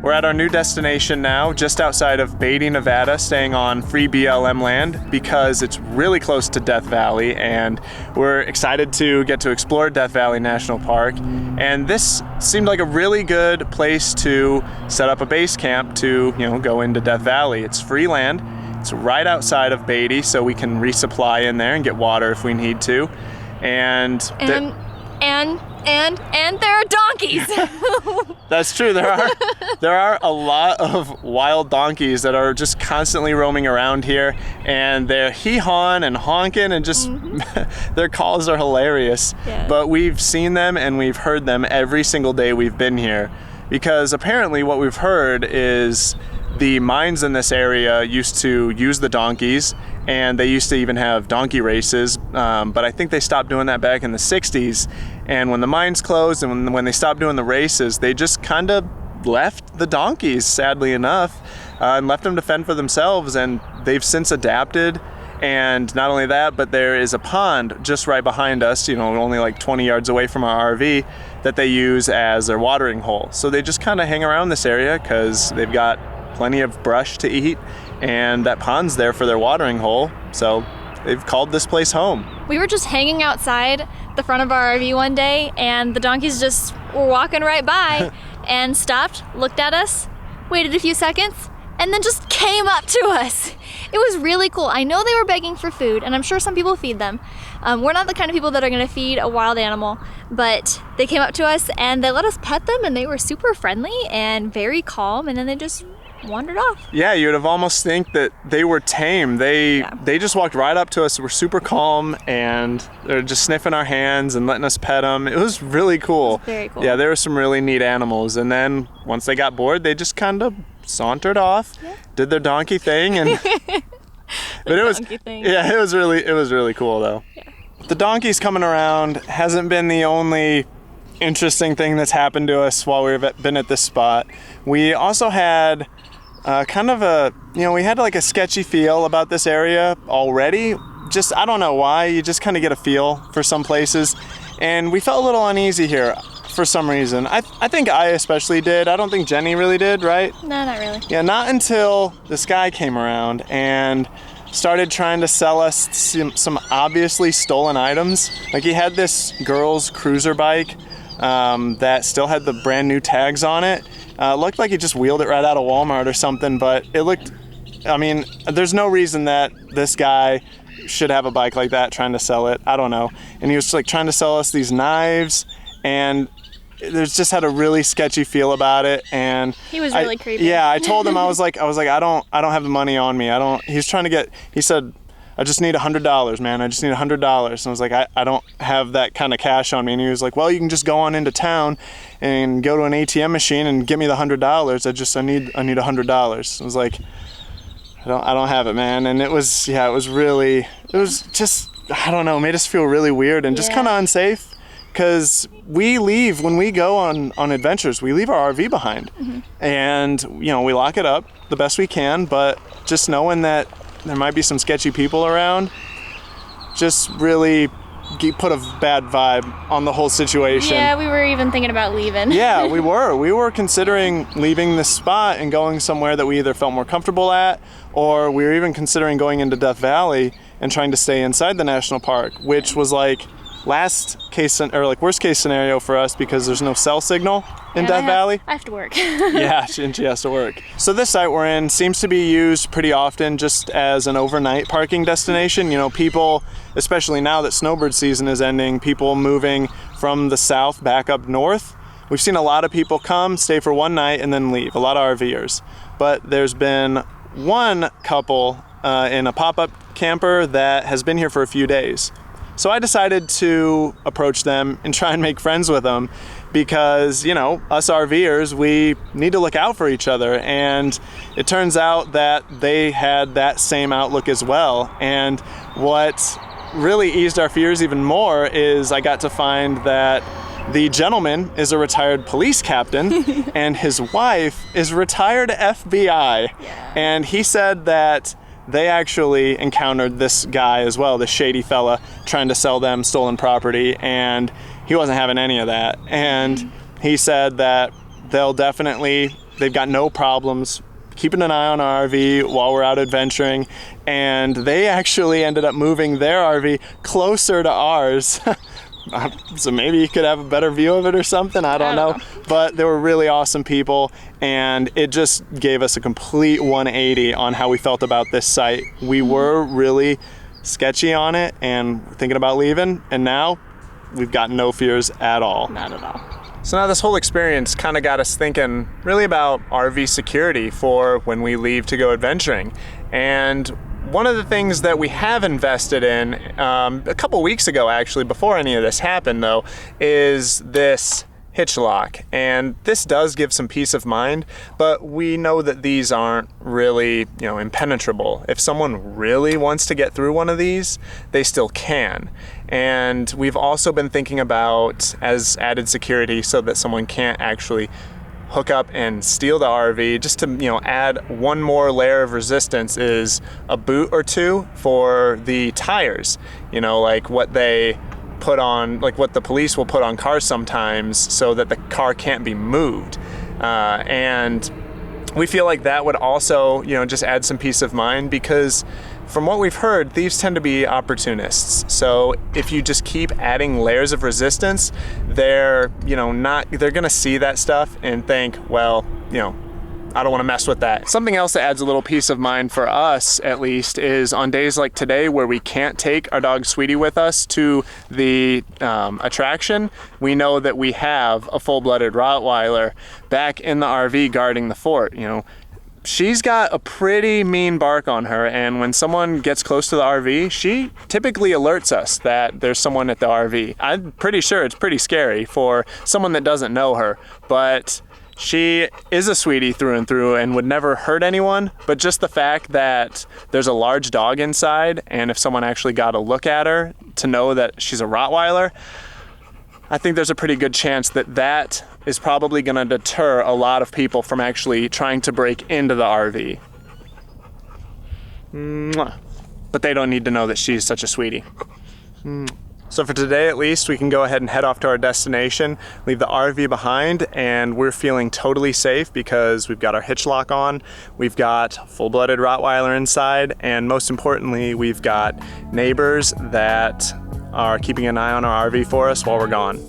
We're at our new destination now, just outside of Beatty, Nevada, staying on free BLM land because it's really close to Death Valley, and we're excited to get to explore Death Valley National Park. And this seemed like a really good place to set up a base camp to, go into Death Valley. It's free land. It's right outside of Beatty, so we can resupply in there and get water if we need to. And there are donkeys. That's true. There are a lot of wild donkeys that are just constantly roaming around here, and they're hee-hawing and honking and just their calls are hilarious. Yeah. But we've seen them and we've heard them every single day we've been here, because apparently what we've heard is the mines in this area used to use the donkeys, and they used to even have donkey races, but I think they stopped doing that back in the 60s. And when the mines closed and when they stopped doing the races, they just kind of left the donkeys, sadly enough, and left them to fend for themselves, and they've since adapted. And not only that, but there is a pond just right behind us, only like 20 yards away from our RV, that they use as their watering hole. So they just kind of hang around this area because they've got plenty of brush to eat, and that pond's there for their watering hole. So they've called this place home. We were just hanging outside the front of our RV one day, and the donkeys just were walking right by and stopped, looked at us, waited a few seconds, and then just came up to us. It was really cool. I know they were begging for food, and I'm sure some people feed them. We're not the kind of people that are going to feed a wild animal, but they came up to us and they let us pet them, and they were super friendly and very calm, and then they just wandered off. Yeah, you would have almost think that they were tame. They just walked right up to us, were super calm, and they're just sniffing our hands and letting us pet them. It was really cool. It was very cool. Yeah, there were some really neat animals. And then once they got bored, they just kind of sauntered off, did their donkey thing, and but it was really cool though. Yeah. The donkeys coming around hasn't been the only interesting thing that's happened to us while we've been at this spot. We also had we had like a sketchy feel about this area already. Just, I don't know why, you just kind of get a feel for some places. And we felt a little uneasy here for some reason. I think I especially did. I don't think Jenni really did, right? No, not really. Yeah, not until this guy came around and started trying to sell us some obviously stolen items. Like, he had this girl's cruiser bike that still had the brand new tags on it. Looked like he just wheeled it right out of Walmart or something, but there's no reason that this guy should have a bike like that trying to sell it. I don't know. And he was like trying to sell us these knives, and there's just had a really sketchy feel about it. And he was really creepy. Yeah, I told him, I was like, I don't have the money on me. He said, I just need $100, man. I just need $100. And I was like, I don't have that kind of cash on me. And he was like, well, you can just go on into town and go to an ATM machine and give me the $100. I need $100. I was like, I don't have it, man. And it was just, I don't know, made us feel really weird and just kind of unsafe. Because when we go on adventures, we leave our RV behind. Mm-hmm. And, we lock it up the best we can, but just knowing that there might be some sketchy people around just really put a bad vibe on the whole situation. Yeah, we were even thinking about leaving. Yeah, we were. We were considering leaving this spot and going somewhere that we either felt more comfortable at, or we were even considering going into Death Valley and trying to stay inside the national park, which was like worst case scenario for us because there's no cell signal in Death Valley. I have to work. Yeah, and she has to work. So this site we're in seems to be used pretty often just as an overnight parking destination. People, especially now that snowbird season is ending, people moving from the south back up north. We've seen a lot of people come, stay for one night, and then leave. A lot of RVers. But there's been one couple in a pop-up camper that has been here for a few days. So I decided to approach them and try and make friends with them because, us RVers, we need to look out for each other. And it turns out that they had that same outlook as well. And what really eased our fears even more is I got to find that the gentleman is a retired police captain and his wife is retired FBI. Yeah. And he said that they actually encountered this guy as well, this shady fella, trying to sell them stolen property, and he wasn't having any of that. And he said that they've got no problems keeping an eye on our RV while we're out adventuring, and they actually ended up moving their RV closer to ours. So maybe you could have a better view of it or something, I don't know. But they were really awesome people, and it just gave us a complete 180 on how we felt about this site. We were really sketchy on it and thinking about leaving, and now we've got no fears at all. Not at all. So now this whole experience kind of got us thinking really about RV security for when we leave to go adventuring. And one of the things that we have invested in a couple weeks ago, actually, before any of this happened though, is this hitch lock. And this does give some peace of mind, but we know that these aren't really, impenetrable. If someone really wants to get through one of these, they still can. And we've also been thinking about as added security so that someone can't actually hook up and steal the RV, just to add one more layer of resistance, is a boot or two for the tires, like what they put on, like what the police will put on cars sometimes so that the car can't be moved. And we feel like that would also just add some peace of mind, because from what we've heard, thieves tend to be opportunists. So if you just keep adding layers of resistance, they're gonna see that stuff and think, well, I don't want to mess with that. Something else that adds a little peace of mind for us, at least, is on days like today where we can't take our dog Sweetie with us to the attraction, we know that we have a full-blooded Rottweiler back in the RV guarding the fort. She's got a pretty mean bark on her, and when someone gets close to the RV, she typically alerts us that there's someone at the RV. I'm pretty sure it's pretty scary for someone that doesn't know her, but she is a sweetie through and through and would never hurt anyone, but just the fact that there's a large dog inside, and if someone actually got a look at her to know that she's a Rottweiler, I think there's a pretty good chance that that is probably going to deter a lot of people from actually trying to break into the RV. But they don't need to know that she's such a sweetie. So for today, at least, we can go ahead and head off to our destination, leave the RV behind, and we're feeling totally safe because we've got our hitch lock on, we've got full-blooded Rottweiler inside, and most importantly, we've got neighbors that are keeping an eye on our RV for us while we're gone.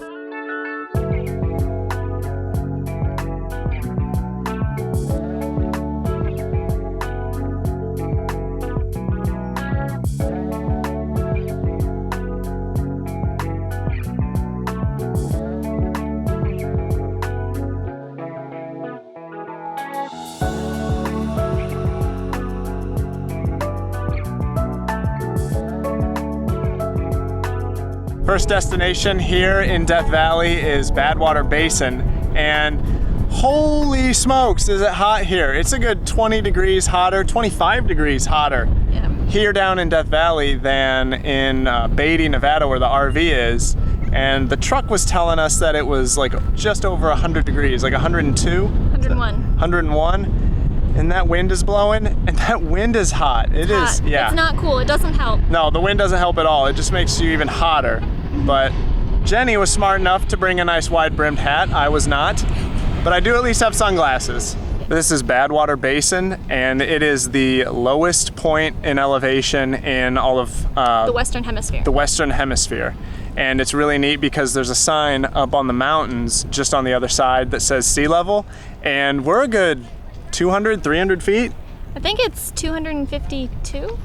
First destination here in Death Valley is Badwater Basin, and holy smokes, is it hot here. It's a good 20 degrees hotter, 25 degrees hotter here down in Death Valley than in Beatty, Nevada, where the RV is. And the truck was telling us that it was like just over 100 degrees, like 102? 101. And that wind is blowing, and that wind is hot. It is, yeah. It's not cool, it doesn't help. No, the wind doesn't help at all. It just makes you even hotter. But Jenny was smart enough to bring a nice wide-brimmed hat. I was not, but I do at least have sunglasses. This is Badwater Basin, and it is the lowest point in elevation in all of the Western Hemisphere. The Western Hemisphere. And it's really neat because there's a sign up on the mountains just on the other side that says sea level, and we're a good 200, 300 feet? I think it's 252.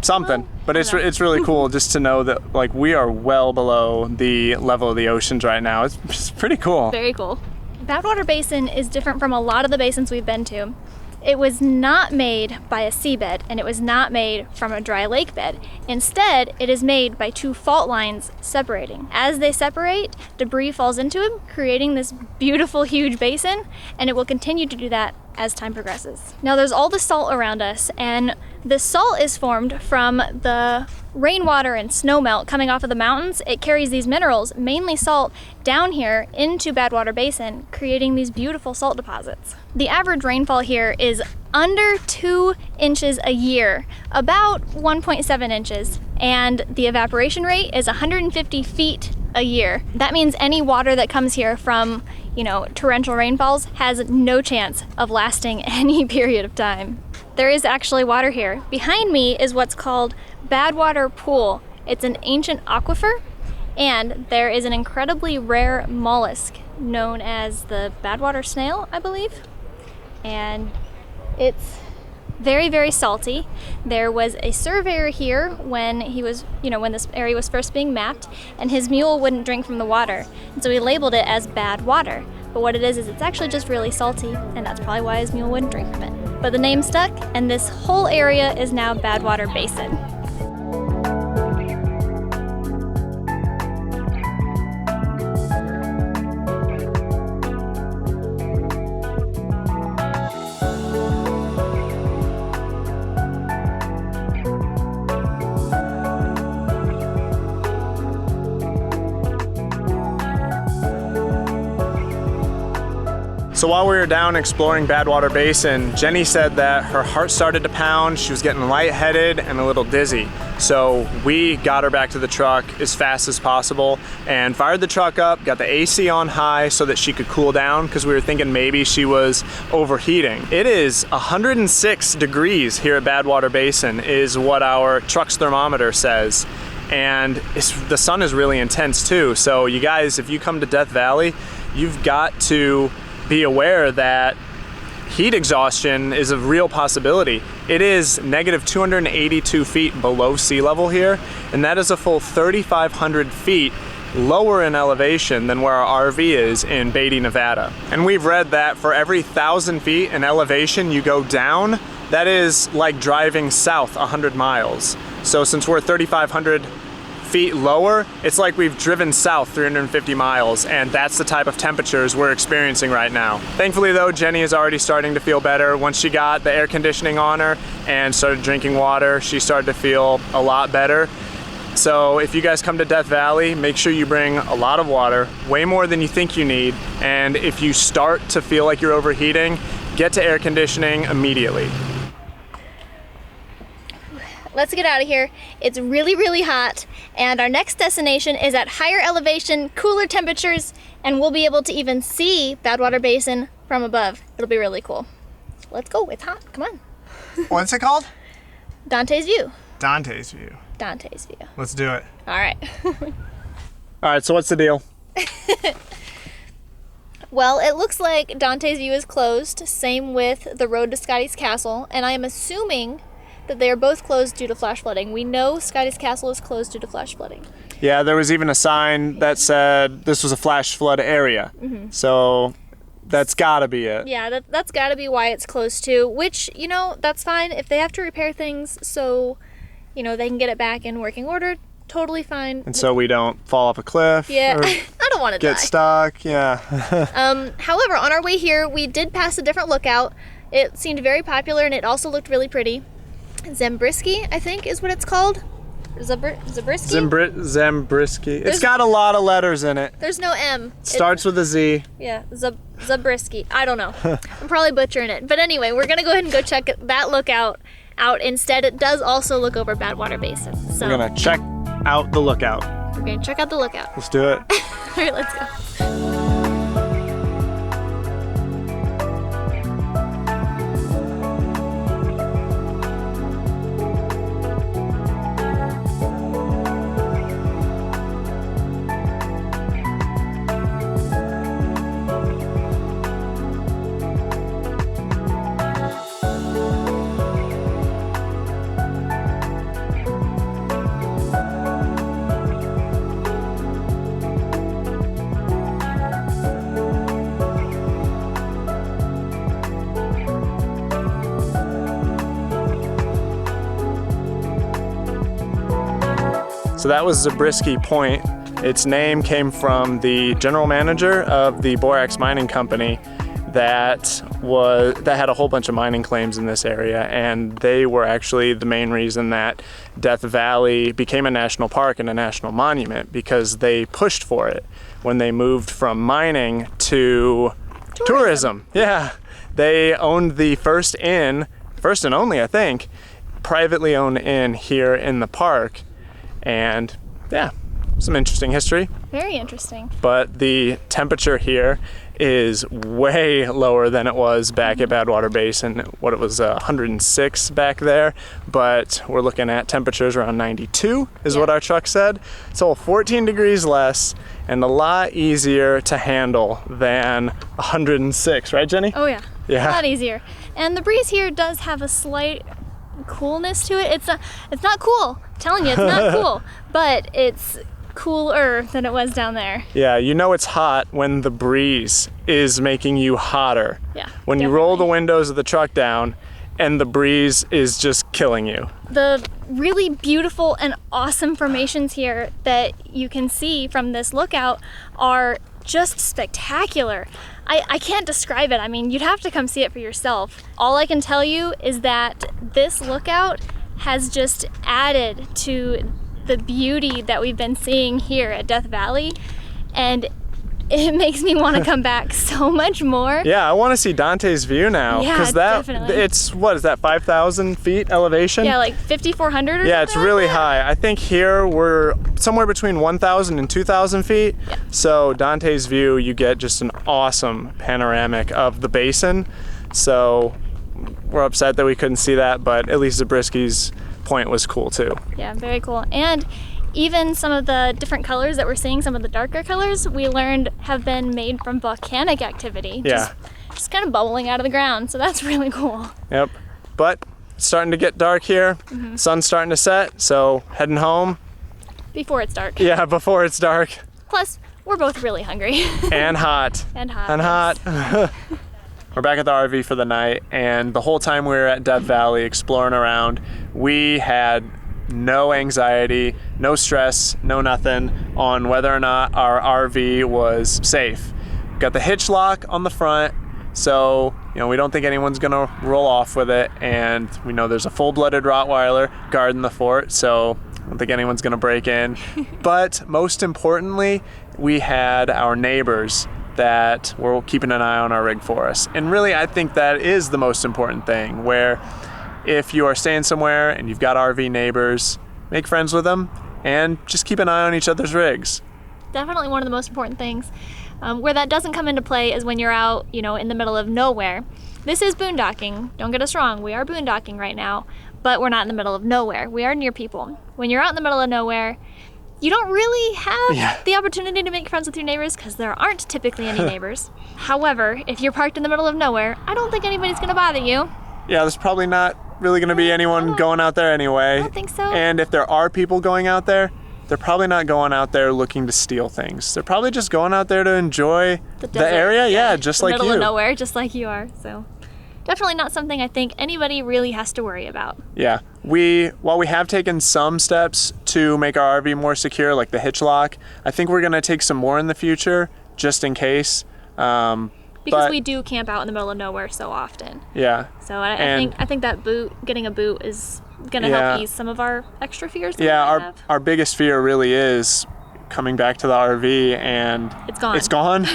Something, but it's really cool just to know that like we are well below the level of the oceans right now. It's pretty cool. Very cool. Badwater Basin is different from a lot of the basins we've been to. It was not made by a seabed, and it was not made from a dry lake bed. Instead, it is made by two fault lines separating. As they separate, debris falls into them, creating this beautiful, huge basin, and it will continue to do that as time progresses. Now there's all the salt around us, and the salt is formed from the rainwater and snowmelt coming off of the mountains. It carries these minerals, mainly salt, down here into Badwater Basin, creating these beautiful salt deposits. The average rainfall here is under 2 inches a year, about 1.7 inches, and the evaporation rate is 150 feet a year. That means any water that comes here from, torrential rainfalls has no chance of lasting any period of time. There is actually water here. Behind me is what's called Badwater Pool. It's an ancient aquifer, and there is an incredibly rare mollusk known as the Badwater snail, I believe. And it's very, very salty. There was a surveyor here when he was, when this area was first being mapped, and his mule wouldn't drink from the water. And so he labeled it as bad water. But what it is it's actually just really salty, and that's probably why his mule wouldn't drink from it. But the name stuck, and this whole area is now Badwater Basin. So while we were down exploring Badwater Basin, Jenni said that her heart started to pound, she was getting lightheaded and a little dizzy. So we got her back to the truck as fast as possible and fired the truck up, got the AC on high so that she could cool down because we were thinking maybe she was overheating. It is 106 degrees here at Badwater Basin is what our truck's thermometer says. And the sun is really intense too. So you guys, if you come to Death Valley, you've got to be aware that heat exhaustion is a real possibility. It is negative 282 feet below sea level here, and that is a full 3,500 feet lower in elevation than where our RV is in Beatty, Nevada. And we've read that for every 1,000 feet in elevation you go down, that is like driving south 100 miles. So since we're 3,500 feet lower, it's like we've driven south 350 miles, and that's the type of temperatures we're experiencing right now. Thankfully though, Jenni is already starting to feel better. Once she got the air conditioning on her and started drinking water, she started to feel a lot better. So if you guys come to Death Valley, make sure you bring a lot of water, way more than you think you need, and if you start to feel like you're overheating, get to air conditioning immediately. Let's get out of here. It's really, really hot, and our next destination is at higher elevation, cooler temperatures, and we'll be able to even see Badwater Basin from above. It'll be really cool. Let's go. It's hot. Come on. What's it called? Dante's View. Dante's View. Dante's View. Let's do it. All right. All right, so what's the deal? Well, it looks like Dante's View is closed. Same with the road to Scotty's Castle, and I am assuming that they are both closed due to flash flooding. We know Scotty's Castle is closed due to flash flooding. Yeah, there was even a sign that said this was a flash flood area. Mm-hmm. So that's gotta be it. Yeah, that's gotta be why it's closed too, which, that's fine. If they have to repair things so, they can get it back in working order, totally fine. And so we don't fall off a cliff. Yeah, I don't want to get stuck, yeah. However, on our way here, we did pass a different lookout. It seemed very popular and it also looked really pretty. Zabriskie, I think, is what it's called. Zabriskie? Zabriskie. It's got a lot of letters in it. There's no M. Starts with a Z. Yeah, Zabriskie. I don't know. I'm probably butchering it. But anyway, we're going to go ahead and go check that lookout out instead. It does also look over Badwater Basin. So we're going to check out the lookout. We're going to check out the lookout. Let's do it. All right, let's go. So that was Zabriskie Point. Its name came from the general manager of the Borax Mining Company that had a whole bunch of mining claims in this area, and they were actually the main reason that Death Valley became a national park and a national monument, because they pushed for it when they moved from mining to tourism. Yeah, they owned the first and only, I think, privately owned inn here in the park. And yeah, some interesting history. Very interesting. But the temperature here is way lower than it was back at Badwater Basin. What it was 106 back there, but we're looking at temperatures around 92 is what our truck said. So 14 degrees less and a lot easier to handle than 106, right, Jenny? Oh yeah. Yeah. A lot easier. And the breeze here does have a slight coolness to it. It's not cool. I'm telling you, it's not cool, but it's cooler than it was down there. Yeah, you know it's hot when the breeze is making you hotter. Yeah. When definitely. you roll the windows of the truck down and the breeze is just killing you. The really beautiful and awesome formations here that you can see from this lookout are just spectacular. I can't describe it. I mean, you'd have to come see it for yourself. All I can tell you is that this lookout has just added to the beauty that we've been seeing here at Death Valley, and it makes me want to come back so much more. Yeah, I want to see Dante's View now. Yeah, definitely. It's, what is that, 5,000 feet elevation? Yeah, like 5,400 or yeah, it's something really like that. high. I think here we're somewhere between 1,000 and 2,000 feet. Yeah. So Dante's View, you get just an awesome panoramic of the basin. So we're upset that we couldn't see that, but at least Zabriskie's point was cool too. Yeah, very cool. And even some of the different colors that we're seeing, some of the darker colors, we learned have been made from volcanic activity. Yeah. Just kind of bubbling out of the ground. So that's really cool. Yep. But it's starting to get dark here. Sun's starting to set, so heading home. Before it's dark. Yeah, before it's dark. Plus, we're both really hungry. And hot. And hot. And hot. We're back at the RV for the night, and the whole time we were at Death Valley exploring around, we had no anxiety, no stress, no nothing on whether or not our RV was safe. Got the hitch lock on the front, so we don't think anyone's gonna roll off with it, and we know there's a full-blooded Rottweiler guarding the fort, so I don't think anyone's gonna break in. But most importantly, we had our neighbors that were keeping an eye on our rig for us. And really, I think that is the most important thing, where if you are staying somewhere and you've got RV neighbors, make friends with them and just keep an eye on each other's rigs. Definitely one of the most important things. Where that doesn't come into play is when you're out, in the middle of nowhere. This is boondocking. Don't get us wrong. We are boondocking right now, but we're not in the middle of nowhere. We are near people. When you're out in the middle of nowhere, you don't really have the opportunity to make friends with your neighbors because there aren't typically any neighbors. However, if you're parked in the middle of nowhere, I don't think anybody's going to bother you. Yeah, there's probably not really going to be anyone going out there anyway. I don't think so. And if there are people going out there, they're probably not going out there looking to steal things. They're probably just going out there to enjoy the area. Yeah, just like you. Middle of nowhere, just like you are. So definitely not something I think anybody really has to worry about. Yeah. While we have taken some steps to make our RV more secure, like the hitch lock, I think we're going to take some more in the future, just in case. Because we do camp out in the middle of nowhere so often. Yeah. So I think that getting a boot is going to help ease some of our extra fears that we have. Our biggest fear really is coming back to the RV and it's gone.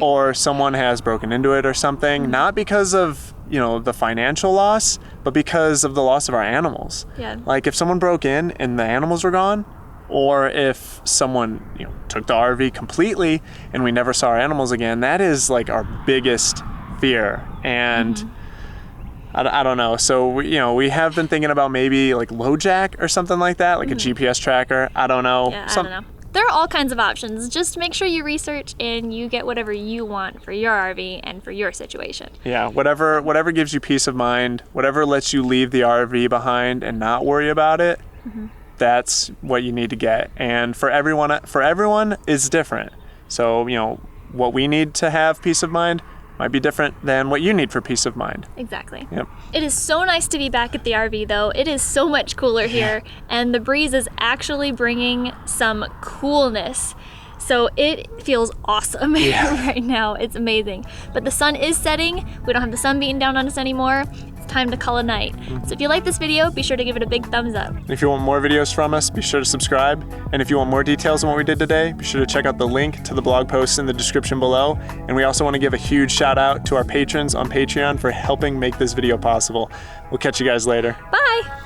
Or someone has broken into it or something, not because of the financial loss, but because of the loss of our animals. Yeah. Like if someone broke in and the animals were gone, or if someone took the RV completely and we never saw our animals again, that is like our biggest fear. And I don't know. So we have been thinking about maybe like LoJack or something like that, like a GPS tracker. I don't know. Yeah, I don't know. There are all kinds of options. Just make sure you research and you get whatever you want for your RV and for your situation. Yeah, whatever gives you peace of mind, whatever lets you leave the RV behind and not worry about it, that's what you need to get. And for everyone is different. So, what we need to have peace of mind might be different than what you need for peace of mind. Exactly. Yep. It is so nice to be back at the RV though. It is so much cooler here, and the breeze is actually bringing some coolness. So it feels awesome right now. It's amazing. But the sun is setting. We don't have the sun beating down on us anymore. It's time to call a night. So if you like this video, be sure to give it a big thumbs up. If you want more videos from us, be sure to subscribe. And if you want more details on what we did today, be sure to check out the link to the blog post in the description below. And we also want to give a huge shout out to our patrons on Patreon for helping make this video possible. We'll catch you guys later. Bye!